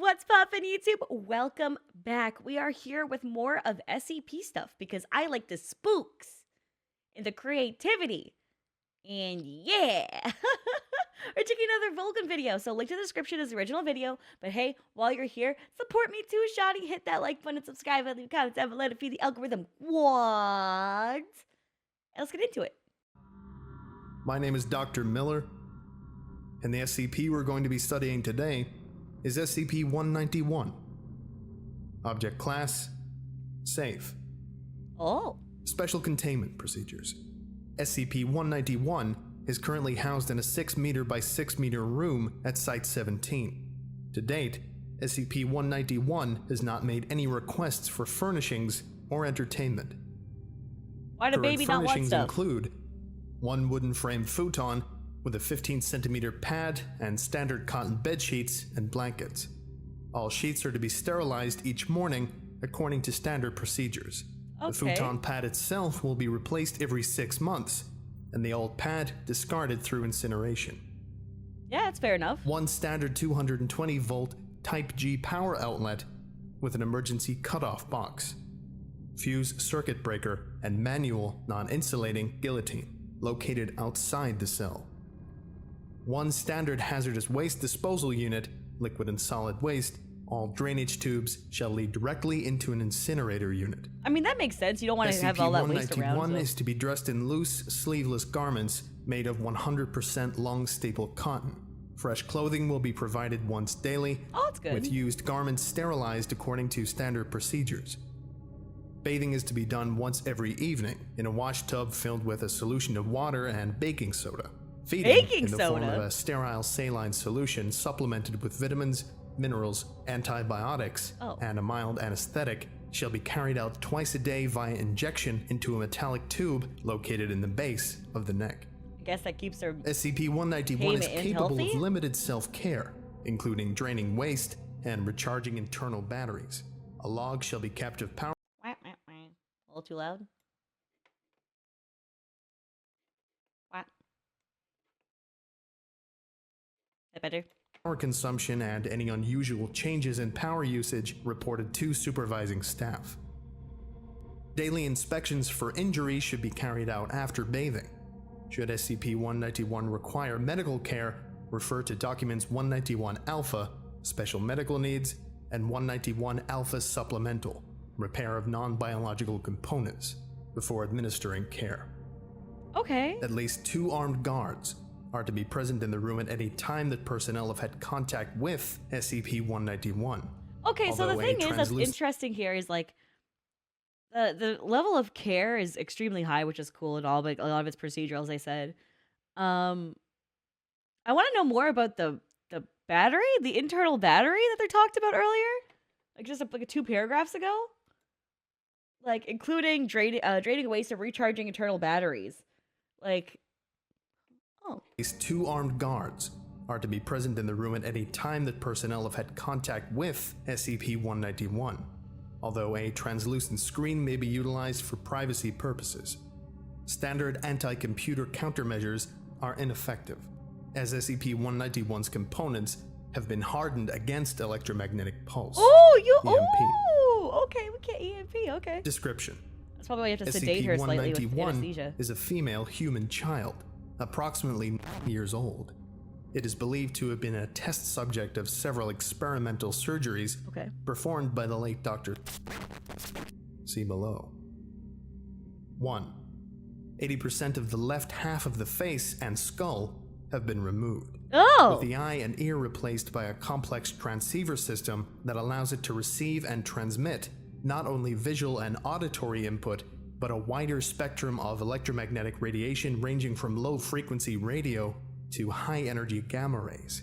What's poppin' YouTube? Welcome back. We are here with more of SCP stuff because I like the spooks and the creativity. And yeah, we're taking another Vulcan video. So link to the description is the original video. But hey, while you're here, support me too, Shoddy. Hit that like button, subscribe, and leave comments down below. Let it feed the algorithm. What? Let's get into it. My name is Dr. Miller, and the SCP we're going to be studying today is SCP-191. Object Class: Safe. Oh. Special Containment Procedures. SCP-191 is currently housed in a 6 meter by 6 meter room at Site-17. To date, SCP-191 has not made any requests for furnishings or entertainment. Why do baby not want furnishings stuff? include one wooden frame futon with a 15-centimeter pad and standard cotton bed sheets and blankets. All sheets are to be sterilized each morning according to standard procedures. Okay. The futon pad itself will be replaced every 6 months, and the old pad discarded through incineration. Yeah, that's fair enough. One standard 220-volt Type G power outlet with an emergency cutoff box. Fuse circuit breaker and manual non-insulating guillotine located outside the cell. One standard hazardous waste disposal unit, liquid and solid waste. All drainage tubes shall lead directly into an incinerator unit. I mean, that makes sense. You don't want to have all that waste around. SCP-191 is to be dressed in loose, sleeveless garments made of 100% long staple cotton. Fresh clothing will be provided once daily, that's good. with used garments sterilized according to standard procedures. Bathing is to be done once every evening in a wash tub filled with a solution of water and baking soda. Feeding in the form of a sterile saline solution supplemented with vitamins, minerals, antibiotics, and a mild anesthetic shall be carried out twice a day via injection into a metallic tube located in the base of the neck. I guess that keeps her SCP-191 is capable of limited self-care, including draining waste and recharging internal batteries. A log shall be kept of power. A little too loud. What? That better? Power consumption and any unusual changes in power usage reported to supervising staff. Daily inspections for injuries should be carried out after bathing. Should SCP-191 require medical care, refer to documents 191 Alpha, Special Medical Needs, and 191 Alpha Supplemental, Repair of Non-Biological Components, before administering care. Okay. At least 2 armed guards are to be present in the room at any time that personnel have had contact with SCP-191. Okay, so the thing is that's interesting here is like the level of care is extremely high, which is cool and all, but a lot of it's procedural, as I said. I want to know more about the battery, the internal battery that they talked about earlier, like just like 2 paragraphs ago, like including draining waste and recharging internal batteries, like. At least 2 armed guards are to be present in the room at any time that personnel have had contact with SCP-191, although a translucent screen may be utilized for privacy purposes. Standard anti-computer countermeasures are ineffective, as SCP-191's components have been hardened against electromagnetic pulse. Okay, we can't EMP, okay. Description. That's probably why you have to sedate her slightly with anesthesia. SCP-191 is a female human child, approximately 9 years old. It is believed to have been a test subject of several experimental surgeries performed by the late Dr. See below. 1. 80% of the left half of the face and skull have been removed, with the eye and ear replaced by a complex transceiver system that allows it to receive and transmit not only visual and auditory input, but a wider spectrum of electromagnetic radiation ranging from low-frequency radio to high-energy gamma rays.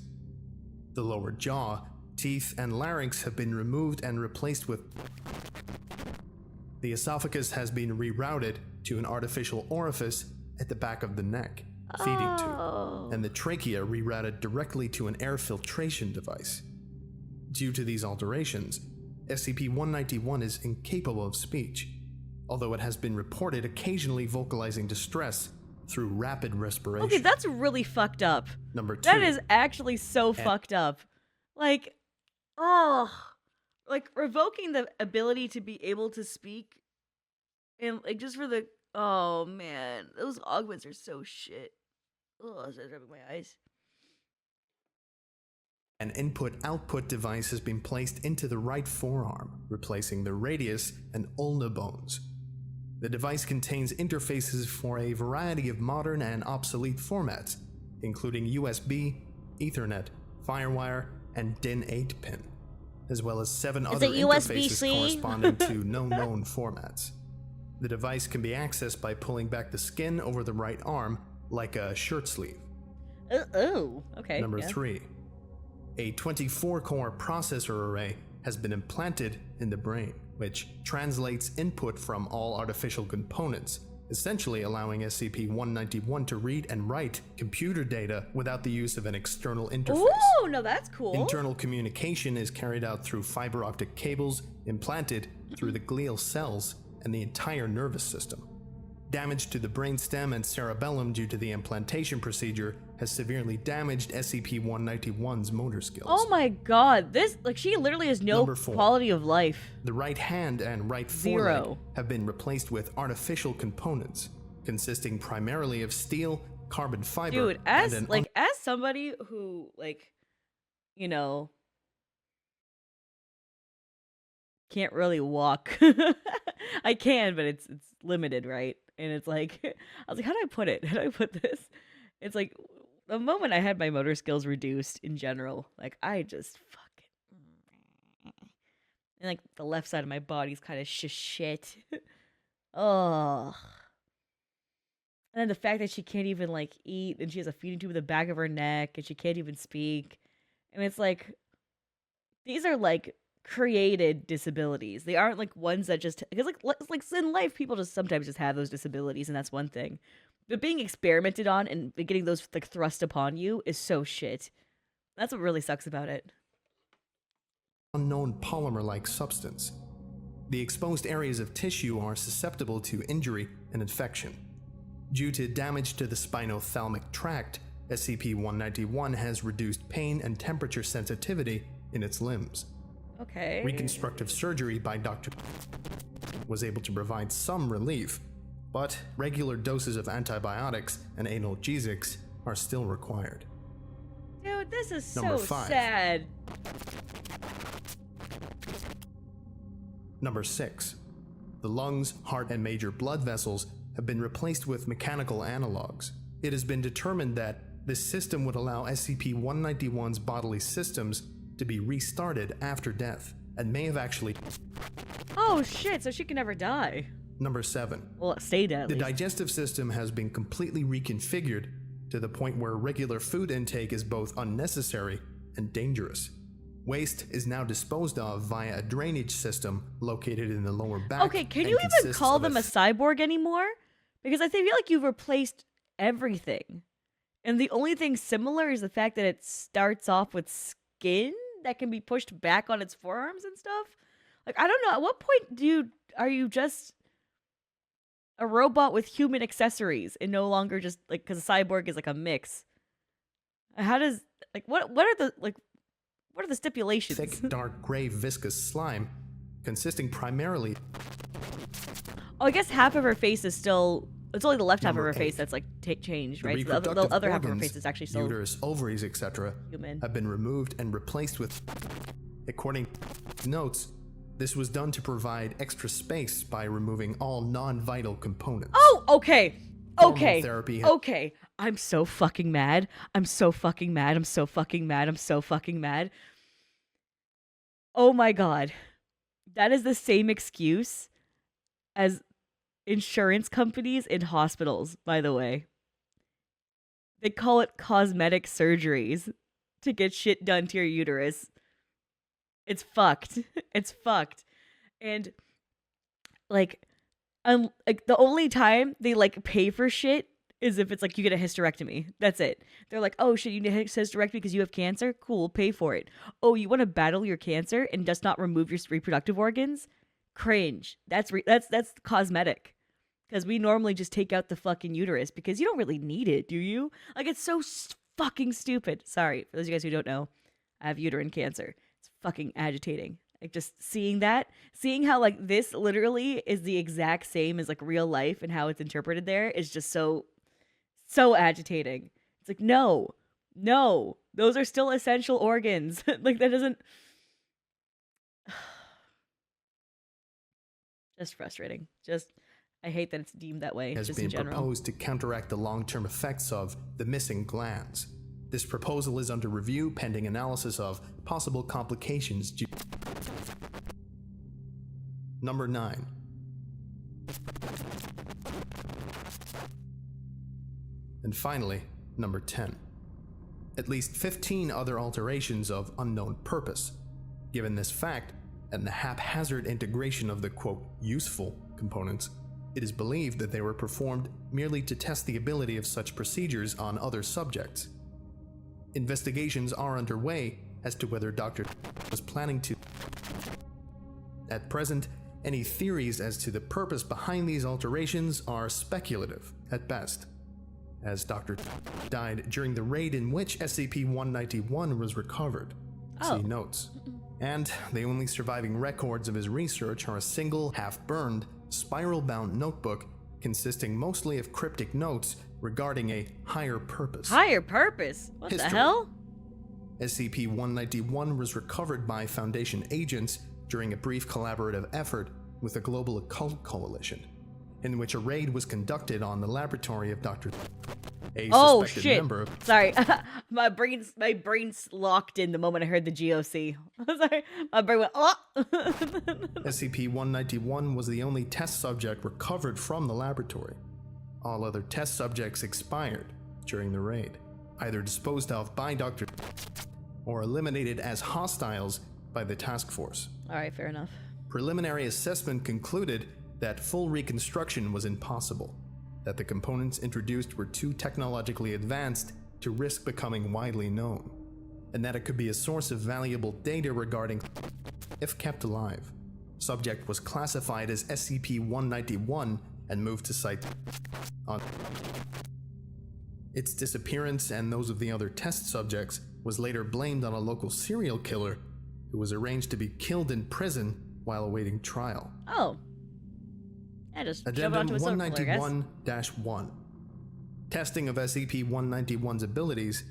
The lower jaw, teeth, and larynx have been removed and replaced with. The esophagus has been rerouted to an artificial orifice at the back of the neck, feeding tube, and the trachea rerouted directly to an air filtration device. Due to these alterations, SCP-191 is incapable of speech, although it has been reported occasionally vocalizing distress through rapid respiration. Okay, that's really fucked up. Number 2. That is actually so fucked up. Like, Oh, like revoking the ability to be able to speak, and like just for the oh man, those augments are so shit. Oh, it's rubbing my eyes. An input-output device has been placed into the right forearm, replacing the radius and ulna bones. The device contains interfaces for a variety of modern and obsolete formats, including USB, Ethernet, Firewire, and DIN 8 pin, as well as 7 other interfaces corresponding to no known formats. The device can be accessed by pulling back the skin over the right arm like a shirt sleeve. Oh, okay. Number 3. A 24-core processor array has been implanted in the brain, which translates input from all artificial components, essentially allowing SCP-191 to read and write computer data without the use of an external interface. Ooh, no, that's cool. Internal communication is carried out through fiber optic cables implanted through the glial cells and the entire nervous system. Damage to the brainstem and cerebellum due to the implantation procedure has severely damaged SCP-191's motor skills. Oh my god, this, like, she literally has no quality of life. The right hand and right foreleg have been replaced with artificial components, consisting primarily of steel, carbon fiber, dude, as as somebody who, like, you know, can't really walk. I can, but it's limited, right? And it's like, I was like, how do I put it? How do I put this? It's like, the moment I had my motor skills reduced in general, like, I just fucking, and like, the left side of my body's kind of shit. Oh. And then the fact that she can't even, like, eat, and she has a feeding tube in the back of her neck, and she can't even speak. And it's like, these are, like, created disabilities. They aren't like ones that just, because like in life people just sometimes just have those disabilities, and that's one thing, but being experimented on and getting those like thrust upon you is so shit. That's what really sucks about it. Unknown polymer-like substance. The exposed areas of tissue are susceptible to injury and infection. Due to damage to the spinothalamic tract, SCP-191 has reduced pain and temperature sensitivity in its limbs. Okay. Reconstructive surgery by Dr. was able to provide some relief, but regular doses of antibiotics and analgesics are still required. Dude, this is so sad. Number 6. The lungs, heart, and major blood vessels have been replaced with mechanical analogs. It has been determined that this system would allow SCP-191's bodily systems to be restarted after death, and may have actually... Oh shit, so she can never die. Number 7. Well, stay dead. The digestive system has been completely reconfigured to the point where regular food intake is both unnecessary and dangerous. Waste is now disposed of via a drainage system located in the lower back. Okay, can you even call them a cyborg anymore? Because I feel like you've replaced everything. And the only thing similar is the fact that it starts off with skin that can be pushed back on its forearms and stuff. Like, I don't know, at what point are you just a robot with human accessories and no longer just, like, because a cyborg is like a mix? How does, like, what are the stipulations? Thick, dark gray viscous slime consisting primarily... Oh, I guess half of her face is still... It's only the left half of her face that's like changed, right? So the other half of her face is actually still uterus, ovaries, etc. human. Have been removed and replaced with... According to notes, this was done to provide extra space by removing all non-vital components. Oh, okay. Okay. Therapy okay. I'm so fucking mad. I'm so fucking mad. I'm so fucking mad. I'm so fucking mad. Oh my god. That is the same excuse as insurance companies in hospitals, by the way. They call it cosmetic surgeries to get shit done to your uterus. It's fucked. It's fucked. And like the only time they like pay for shit is if it's like you get a hysterectomy. That's it. They're like, oh shit, you need a hysterectomy because you have cancer? Cool, pay for it. Oh, you want to battle your cancer and just not remove your reproductive organs? Cringe. That's cosmetic. Because we normally just take out the fucking uterus because you don't really need it, do you? Like, it's so fucking stupid. Sorry, for those of you guys who don't know, I have uterine cancer. It's fucking agitating. Like, just seeing how like this literally is the exact same as like real life and how it's interpreted there is just so agitating. It's like, no, those are still essential organs. Like, that doesn't. Just frustrating. I hate that it's deemed that way. Has just been in general. proposed to counteract the long-term effects of the missing glands. This proposal is under review pending analysis of possible complications. Number 9. And finally, number 10. At least 15 other alterations of unknown purpose. Given this fact, and the haphazard integration of the quote, useful components, it is believed that they were performed merely to test the ability of such procedures on other subjects. Investigations are underway as to whether Dr. was planning to. At present, any theories as to the purpose behind these alterations are speculative at best, as Dr. died during the raid in which SCP-191 was recovered. See notes. And the only surviving records of his research are a single, half-burned, spiral-bound notebook consisting mostly of cryptic notes regarding a higher purpose. Higher purpose? What the hell? SCP-191 was recovered by Foundation agents during a brief collaborative effort with the Global Occult Coalition, in which a raid was conducted on the laboratory of Dr. A suspected member of. Sorry, my brain's locked in the moment I heard the GOC. Sorry, my brain went, oh! SCP-191 was the only test subject recovered from the laboratory. All other test subjects expired during the raid, either disposed of by Dr. or eliminated as hostiles by the task force. Alright, fair enough. Preliminary assessment concluded that full reconstruction was impossible, that the components introduced were too technologically advanced to risk becoming widely known, and that it could be a source of valuable data regarding if kept alive. Subject was classified as SCP-191 and moved to Site on. Its disappearance and those of the other test subjects was later blamed on a local serial killer who was arranged to be killed in prison while awaiting trial. Oh. Yeah, just Addendum 191-1. Testing of SCP-191's abilities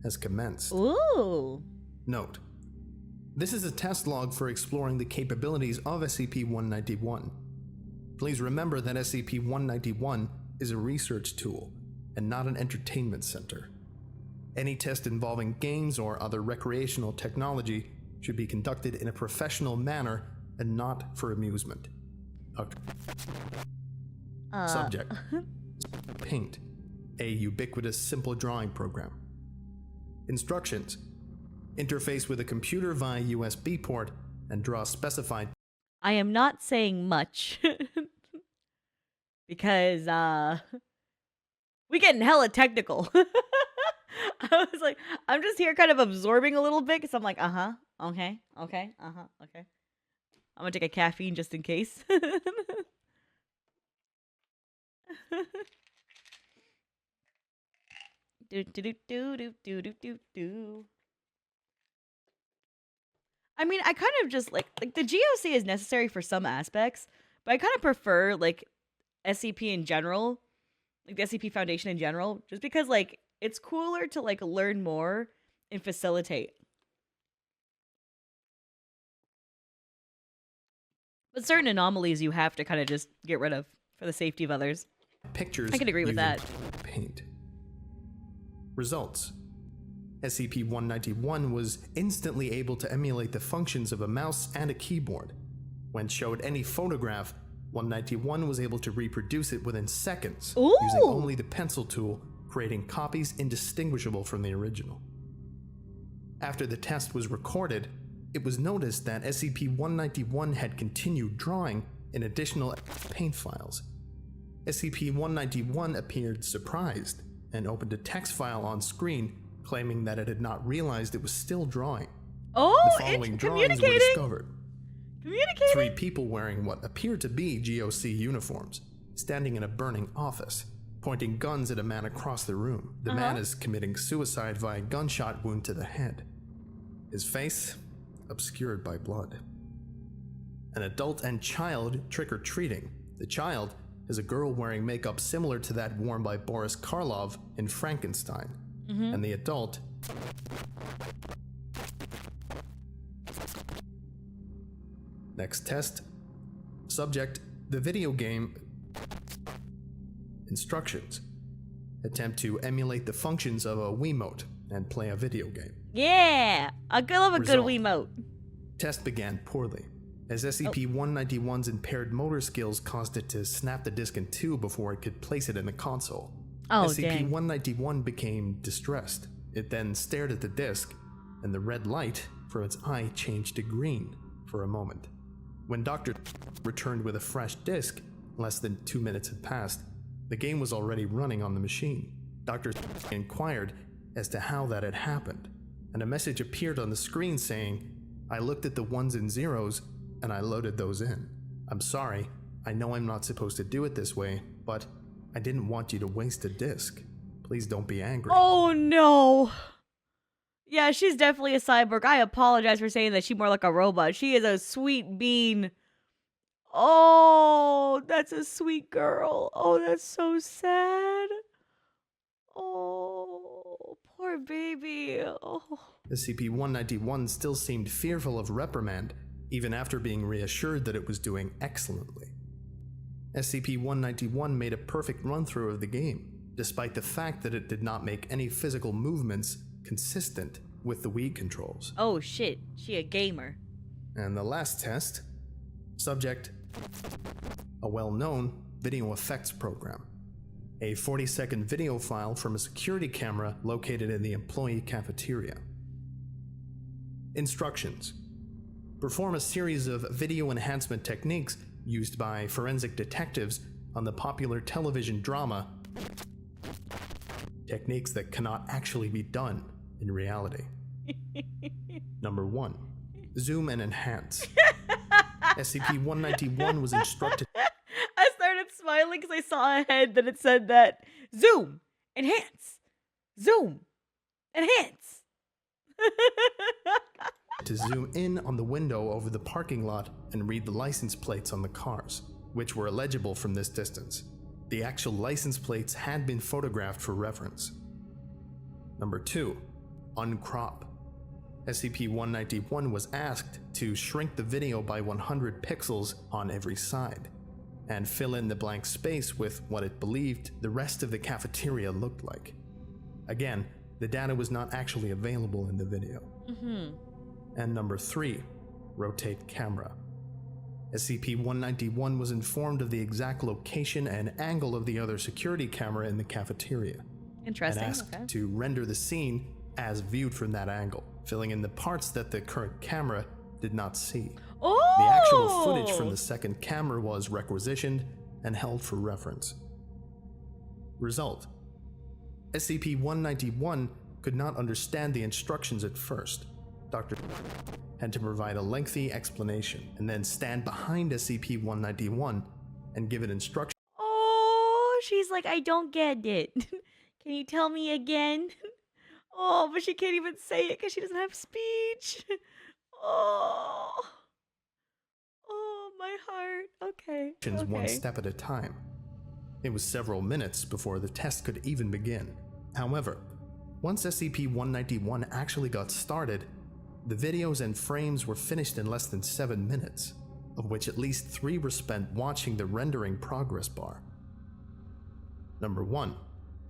has commenced. Ooh. Note: this is a test log for exploring the capabilities of SCP-191. Please remember that SCP-191 is a research tool and not an entertainment center. Any test involving games or other recreational technology should be conducted in a professional manner and not for amusement. Subject: Paint, a ubiquitous simple drawing program. Instructions: interface with a computer via USB port and draw specified. I am not saying much because we getting hella technical. I was like, I'm just here kind of absorbing a little bit because I'm like, okay. I'm gonna take a caffeine just in case. I mean, I kind of just like the GOC is necessary for some aspects, but I kind of prefer like SCP in general, like the SCP Foundation in general, just because like it's cooler to like learn more and facilitate. But certain anomalies you have to kind of just get rid of for the safety of others. Pictures. I can agree with that. Paint. Results: SCP-191 was instantly able to emulate the functions of a mouse and a keyboard. When showed any photograph, 191 was able to reproduce it within seconds, using only the pencil tool, creating copies indistinguishable from the original. After the test was recorded, it was noticed that SCP-191 had continued drawing in additional paint files. SCP-191 appeared surprised and opened a text file on screen, claiming that it had not realized it was still drawing. Oh, the following drawings were discovered. Communicating? 3 people wearing what appeared to be GOC uniforms, standing in a burning office, pointing guns at a man across the room. The man is committing suicide via gunshot wound to the head. His face? obscured by blood. An adult and child trick-or-treating. The child is a girl wearing makeup similar to that worn by Boris Karloff in Frankenstein. And the adult... Next test. Subject, the video game... Instructions. Attempt to emulate the functions of a Wiimote and play a video game. Yeah! I love a good Result. Wiimote. Test began poorly, as SCP-191's impaired motor skills caused it to snap the disc in two before it could place it in the console. Oh, SCP-191 became distressed. It then stared at the disc, and the red light from its eye changed to green for a moment. When Dr. returned with a fresh disc, less than 2 minutes had passed, the game was already running on the machine. Dr. inquired as to how that had happened, and a message appeared on the screen saying, "I looked at the ones and zeros, and I loaded those in. I'm sorry, I know I'm not supposed to do it this way, but I didn't want you to waste a disc. Please don't be angry." Oh no! Yeah, she's definitely a cyborg. I apologize for saying that she's more like a robot. She is a sweet bean. Oh, that's a sweet girl. Oh, that's so sad. Oh, poor baby. Oh. SCP-191 still seemed fearful of reprimand, even after being reassured that it was doing excellently. SCP-191 made a perfect run-through of the game, despite the fact that it did not make any physical movements consistent with the Wii controls. Oh shit, she a gamer. And the last test. Subject, a well-known video effects program. A 40-second video file from a security camera located in the employee cafeteria. Instructions. Perform a series of video enhancement techniques used by forensic detectives on the popular television drama. Techniques that cannot actually be done in reality. Number 1. Zoom and enhance. SCP-191 was instructed... I started smiling because I saw a head that it said that. Zoom! Enhance! Zoom! Enhance! to zoom in on the window over the parking lot and read the license plates on the cars, which were illegible from this distance. The actual license plates had been photographed for reference. Number 2. Uncrop. SCP-191 was asked to shrink the video by 100 pixels on every side, and fill in the blank space with what it believed the rest of the cafeteria looked like. Again, the data was not actually available in the video. And number 3. Rotate camera. SCP-191 was informed of the exact location and angle of the other security camera in the cafeteria. Interesting. And asked to render the scene as viewed from that angle, filling in the parts that the current camera did not see. Oh! The actual footage from the second camera was requisitioned and held for reference. Result: SCP-191 could not understand the instructions at first. Dr. had to provide a lengthy explanation and then stand behind SCP-191 and give it instructions. Oh, she's like, I don't get it. Can you tell me again? Oh, but she can't even say it because she doesn't have speech. Oh, my heart. Okay. One step at a time. It was several minutes before the test could even begin. However, once SCP-191 actually got started, the videos and frames were finished in less than 7 minutes, of which at least 3 were spent watching the rendering progress bar. Number 1.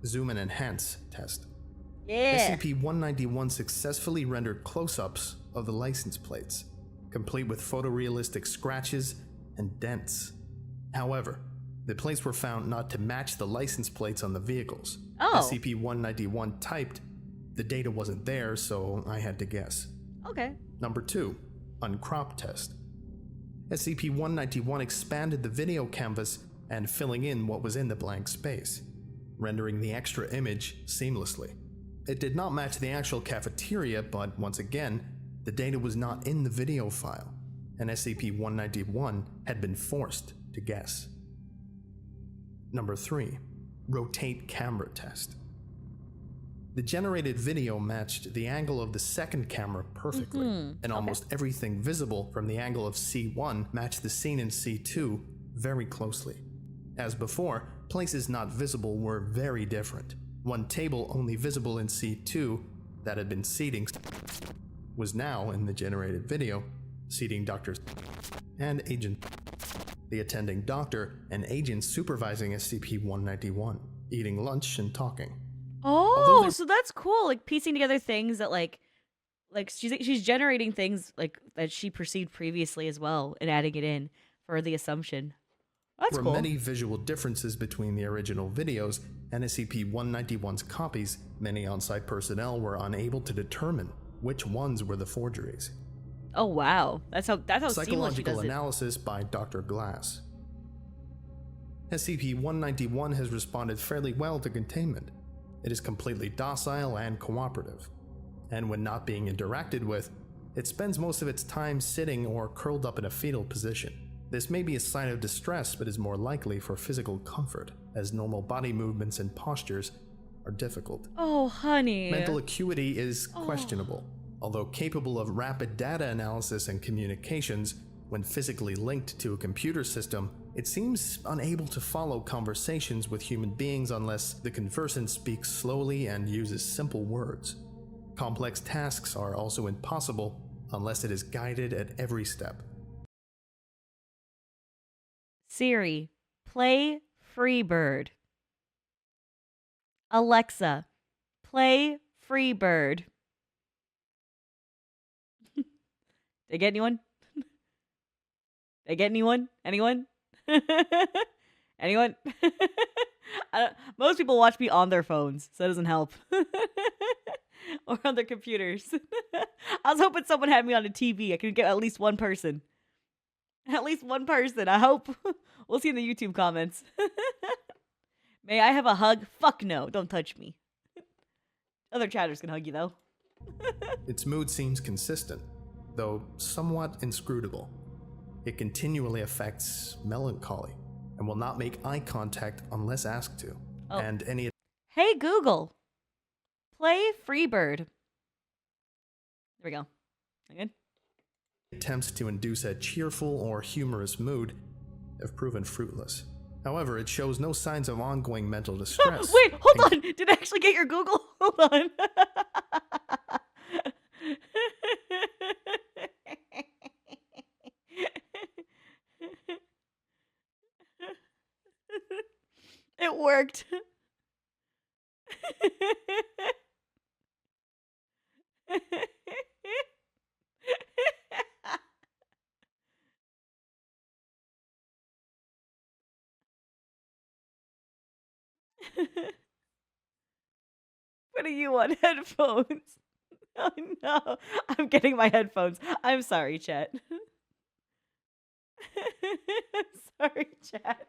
Zoom and enhance test. Yeah. SCP-191 successfully rendered close-ups of the license plates, complete with photorealistic scratches and dents. However, the plates were found not to match the license plates on the vehicles. Oh. SCP-191 typed, the data wasn't there, so I had to guess. Okay. Number 2. Uncrop test. SCP-191 expanded the video canvas and filling in what was in the blank space, rendering the extra image seamlessly. It did not match the actual cafeteria, but once again, the data was not in the video file, and SCP-191 had been forced to guess. Number 3. Rotate camera test. The generated video matched the angle of the second camera perfectly, and almost everything visible from the angle of C1 matched the scene in C2 very closely. As before, places not visible were very different. One table only visible in C2 that had been seating was now, in the generated video, seating Dr. and Agent, the attending doctor and agent supervising SCP-191, eating lunch and talking. Oh, so that's cool. Like piecing together things that like she's generating things like that she perceived previously as well and adding it in for the assumption. That's cool. There were many visual differences between the original videos and SCP-191's copies. Many on-site personnel were unable to determine which ones were the forgeries. Oh wow, that's how Psychological analysis by Dr. Glass. SCP-191 has responded fairly well to containment. It is completely docile and cooperative, and when not being interacted with, it spends most of its time sitting or curled up in a fetal position. This may be a sign of distress, but is more likely for physical comfort, as normal body movements and postures are difficult. Oh, honey. Mental acuity is questionable. Although capable of rapid data analysis and communications, when physically linked to a computer system, it seems unable to follow conversations with human beings unless the conversant speaks slowly and uses simple words. Complex tasks are also impossible unless it is guided at every step. Siri, play Freebird. Alexa, play Freebird. Did I get anyone? Did I get anyone? Anyone? Anyone? Most people watch me on their phones, so that doesn't help. Or on their computers. I was hoping someone had me on a TV. I could get at least one person. At least one person, I hope. We'll see in the YouTube comments. May I have a hug? Fuck no, don't touch me. Other chatters can hug you, though. Its mood seems consistent, though somewhat inscrutable. It continually affects melancholy and will not make eye contact unless asked to. Oh. And any Hey Google, play Freebird. There we go. Again. Attempts to induce a cheerful or humorous mood have proven fruitless. However, it shows no signs of ongoing mental distress. Wait, hold on. Did I actually get your Google? Hold on. It worked. Putting you on headphones. Oh no, I'm getting my headphones. I'm sorry, chat. I'm sorry, chat.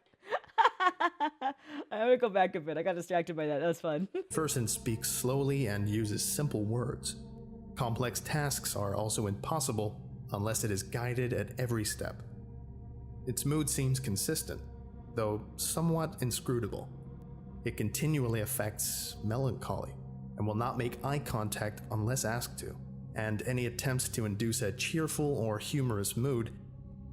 I'm gonna go back a bit. I got distracted by that. That was fun. Person speaks slowly and uses simple words. Complex tasks are also impossible unless it is guided at every step. Its mood seems consistent, though somewhat inscrutable. It continually affects melancholy and will not make eye contact unless asked to. And any attempts to induce a cheerful or humorous mood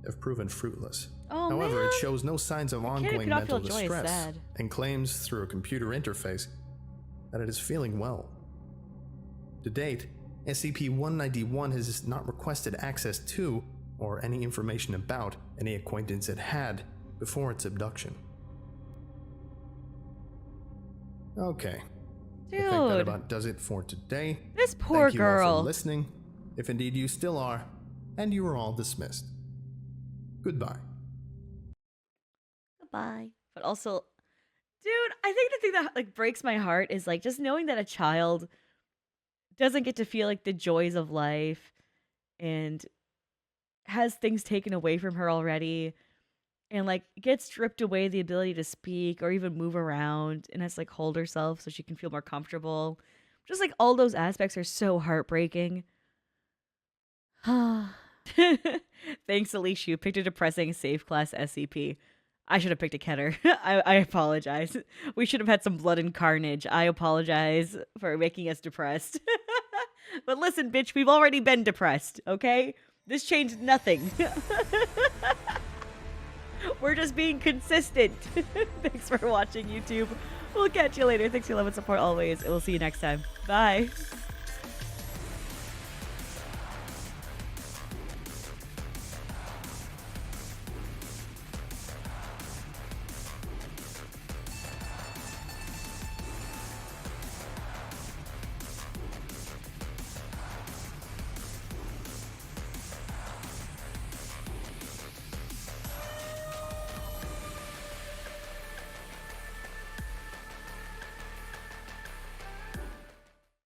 have proven fruitless. Oh, However, man. it shows no signs of ongoing mental distress and claims through a computer interface that it is feeling well. To date, SCP-191 has not requested access to or any information about any acquaintance it had before its abduction. Okay. Dude. I think that about does it for today. This poor Thank you all girl. for listening, if indeed you still are, and you are all dismissed. Goodbye. Goodbye. But also, dude, I think the thing that like breaks my heart is like just knowing that a child doesn't get to feel like the joys of life and has things taken away from her already and like gets stripped away the ability to speak or even move around and has to like hold herself so she can feel more comfortable. Just like all those aspects are so heartbreaking. Thanks, Alicia. You picked a depressing safe class SCP. I should have picked a Keter. I apologize. We should have had some blood and carnage. I apologize for making us depressed. But listen, bitch, we've already been depressed, okay? This changed nothing. We're just being consistent. Thanks for watching, YouTube. We'll catch you later. Thanks for your love and support always. And we'll see you next time. Bye.